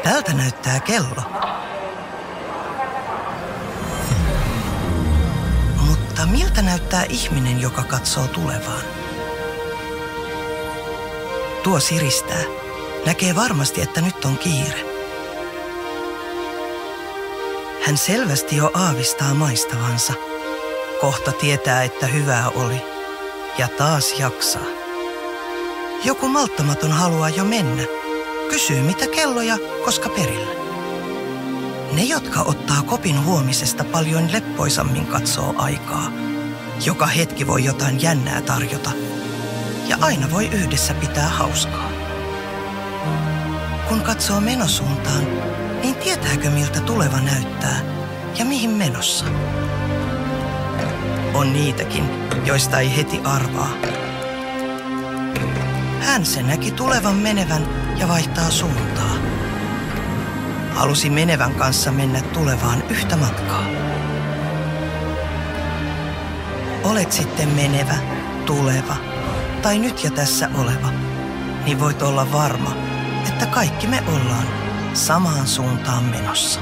Tältä näyttää kello. Mutta miltä näyttää ihminen, joka katsoo tulevaan? Tuo siristää. Näkee varmasti, että nyt on kiire. Hän selvästi jo aavistaa maistavansa. Kohta tietää, että hyvää oli. Ja taas jaksaa. Joku malttamaton haluaa jo mennä. Kysyy mitä kelloja, koska perillä. Ne, jotka ottaa kopin huomisesta paljon leppoisammin katsoo aikaa. Joka hetki voi jotain jännää tarjota. Ja aina voi yhdessä pitää hauskaa. Kun katsoo menosuuntaan, niin tietääkö miltä tuleva näyttää ja mihin menossa? On niitäkin, joista ei heti arvaa. Hän se näki tulevan menevän ja vaihtaa suuntaa. Halusi menevän kanssa mennä tulevaan yhtä matkaa. Olet sitten menevä, tuleva tai nyt ja tässä oleva, niin voit olla varma, että kaikki me ollaan samaan suuntaan menossa.